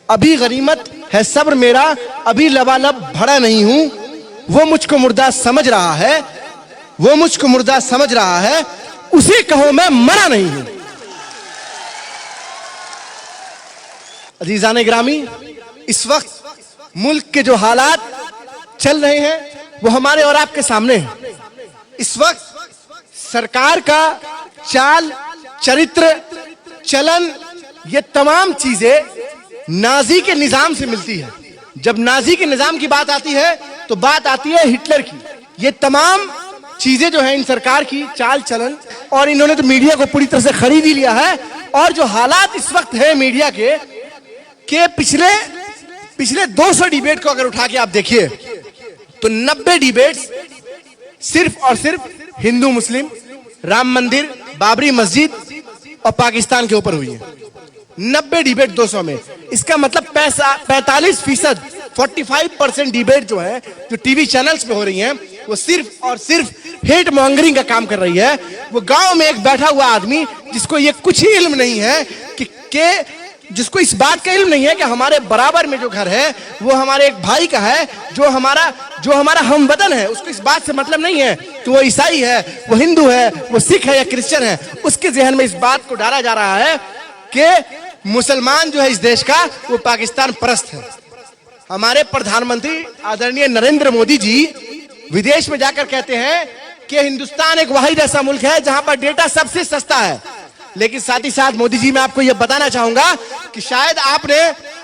अभी गनीमत है सब्र मेरा, अभी लबालब भरा नहीं हूं। वो मुझको मुर्दा समझ रहा है, वो मुझको मुर्दा समझ रहा है, उसे कहो मैं मरा नहीं हूं। अजीजान ग्रामी, इस वक्त मुल्क के जो हालात चल रहे हैं वो हमारे और आपके सामने हैं। इस वक्त सरकार का चाल, चरित्र, चलन, ये तमाम चीजें नाजी के निजाम से मिलती है। जब नाजी के निजाम की बात आती है तो बात आती है हिटलर की। ये तमाम चीजें जो है इन सरकार की चाल चलन, और इन्होंने तो मीडिया को पूरी तरह से खरीद ही लिया है। और जो हालात इस वक्त है मीडिया के पिछले 200 डिबेट को अगर उठा के आप देखिए तो 90 डिबेट्स सिर्फ और सिर्फ हिंदू मुस्लिम, राम मंदिर, बाबरी मस्जिद और पाकिस्तान के ऊपर हुई है। 90 डिबेट 200 में, इसका मतलब 45%, 45% डिबेट जो है जो टीवी चैनल्स पे हो रही हैं वो सिर्फ और सिर्फ हेट मॉन्गरिंग का काम कर रही है। वो गांव में एक बैठा हुआ आदमी जिसको ये कुछ ही इल्म नहीं है कि जिसको इस बात का इल्म नहीं है कि हमारे बराबर में जो घर है वो हमारे एक भाई का है, जो हमारा हमवतन है, उसको इस बात से मतलब नहीं है कि वो ईसाई है, वो हिंदू है, वो सिख है या क्रिश्चियन है। उसके जहन में इस बात को डाला जा रहा है कि मुसलमान जो है इस देश का वो पाकिस्तान परस्त है। हमारे प्रधानमंत्री आदरणीय नरेंद्र मोदी जी विदेश में जाकर कहते हैं कि हिंदुस्तान एक वाहिद ऐसा मुल्क है जहां पर डेटा सबसे सस्ता है। लेकिन साथ ही साथ मोदी जी, मैं आपको यह बताना चाहूंगा कि शायद आपने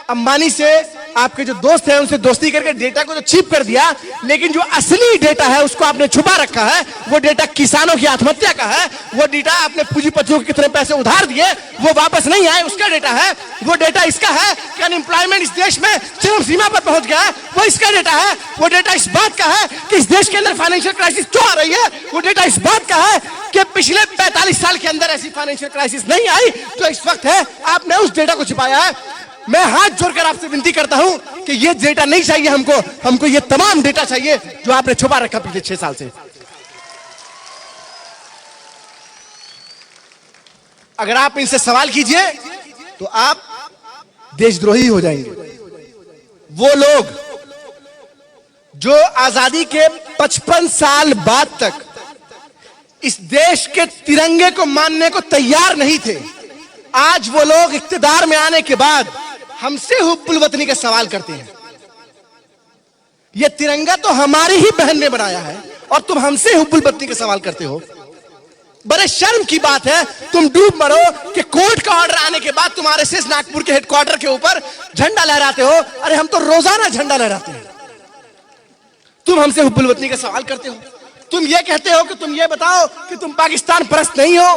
अंबानी से, आपके जो दोस्त हैं उनसे दोस्ती करके डेटा को तो चीप कर दिया, लेकिन जो असली डेटा है उसको आपने छुपा रखा है। वो डेटा किसानों की आत्महत्या का है, वो डेटा आपने पूंजीपतियों को कितने पैसे उधार दिए वो वापस नहीं आए उसका डेटा है। वो डेटा इसका है कि अनएम्प्लॉयमेंट इस देश में चरम सीमा पर पहुंच गया है, वो इसका डेटा है। वो डेटा इस बात का है कि इस देश के अंदर फाइनेंशियल क्राइसिस क्यों आ रही है। वो डेटा इस बात का है कि पिछले 45 साल के अंदर ऐसी फाइनेंशियल क्राइसिस नहीं आई जो इस वक्त है। आपने उस डेटा को छिपाया है। मैं हाथ जोड़कर आपसे विनती करता हूं कि ये डेटा नहीं चाहिए हमको ये तमाम डेटा चाहिए जो आपने छुपा रखा पिछले 6 साल से। अगर आप इनसे सवाल कीजिए तो आप देशद्रोही हो जाएंगे। वो लोग जो आजादी के 55 साल बाद तक इस देश के तिरंगे को मानने को तैयार नहीं थे, आज वो लोग इख्तिदार में आने के बाद हमसे हुब्बुल वतनी का सवाल करते हैं। ये तिरंगा तो हमारी ही बहन ने बनाया है और तुम हमसे हुब्बुल वतनी का सवाल करते हो। बड़े शर्म की बात है, तुम डूब मरो कि कोर्ट का ऑर्डर आने के बाद तुम्हारे से नागपुर के हेडक्वार्टर के ऊपर झंडा लहराते हो। अरे हम तो रोजाना झंडा लहराते हैं, तुम हमसे हुब्बुल वतनी का सवाल करते हो। तुम ये कहते हो कि तुम ये बताओ कि तुम पाकिस्तान परस्त नहीं हो।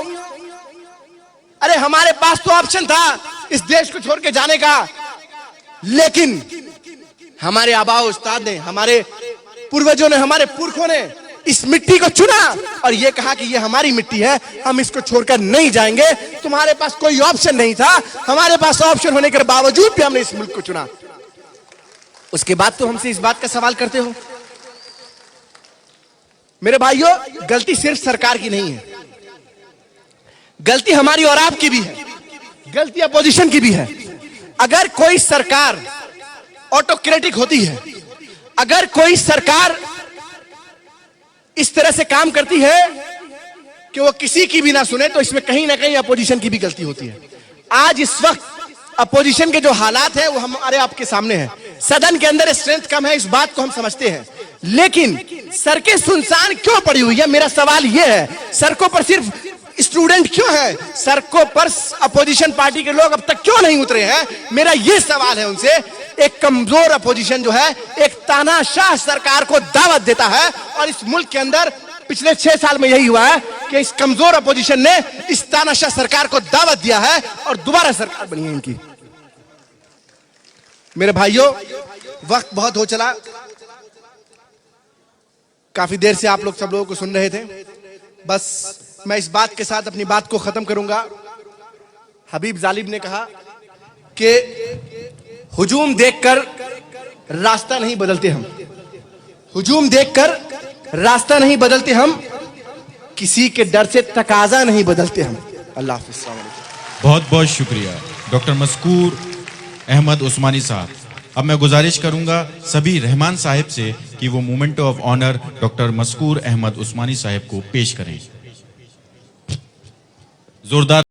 अरे हमारे पास तो ऑप्शन था इस देश को छोड़ के जाने का, लेकिन हमारे आबा उस्ताद ने, हमारे पूर्वजों ने, हमारे पुरखों ने इस मिट्टी को चुना और ये कहा कि ये हमारी मिट्टी है, हम इसको छोड़कर नहीं जाएंगे। तुम्हारे पास कोई ऑप्शन नहीं था, हमारे पास ऑप्शन होने के बावजूद भी हमने इस मुल्क को चुना। उसके बाद तो हमसे इस बात का सवाल करते हो। मेरे भाइयों, गलती सिर्फ सरकार की नहीं है, गलती हमारी और आपकी भी है, गलती अपोजिशन की भी है। अगर कोई सरकार ऑटोक्रेटिक होती है, अगर कोई सरकार इस तरह से काम करती है कि वो किसी की भी ना सुने, तो इसमें कहीं ना कहीं अपोजिशन की भी गलती होती है। आज इस वक्त अपोजिशन के जो हालात हैं वो हमारे आपके सामने हैं। सदन के अंदर स्ट्रेंथ कम है, इस बात को हम समझते हैं, लेकिन सड़कें सुनसान क्यों पड़ी हुई है? मेरा सवाल यह है, सड़कों पर सिर्फ स्टूडेंट क्यों है? सड़कों पर अपोजिशन पार्टी के लोग अब तक क्यों नहीं उतरे हैं? मेरा यह सवाल है उनसे। एक कमजोर अपोजिशन जो है एक तानाशाह सरकार को दावत देता है, और इस मुल्क के अंदर पिछले 6 साल में यही हुआ है कि इस कमजोर अपोजिशन ने इस तानाशाह सरकार को दावत दिया है और दोबारा सरकार बनी है इनकी। मेरे भाइयों, वक्त बहुत हो चला, काफी देर से आप लोग सब लोगों को सुन रहे थे। बस मैं इस बात के साथ अपनी बात को खत्म करूंगा। हबीब जालिब ने कहा कि हुजूम देखकर रास्ता नहीं बदलते हम, हुजूम देखकर रास्ता नहीं बदलते हम, किसी के डर से तकाजा नहीं बदलते हम। अल्लाह हाफिज़। बहुत बहुत शुक्रिया डॉक्टर मस्कूर अहमद उस्मानी साहब। अब मैं गुजारिश करूंगा सभी रहमान साहिब से कि वो memento of honour doctor Maskoor Ahmad Usmani साहिब को पेश करें। जोरदार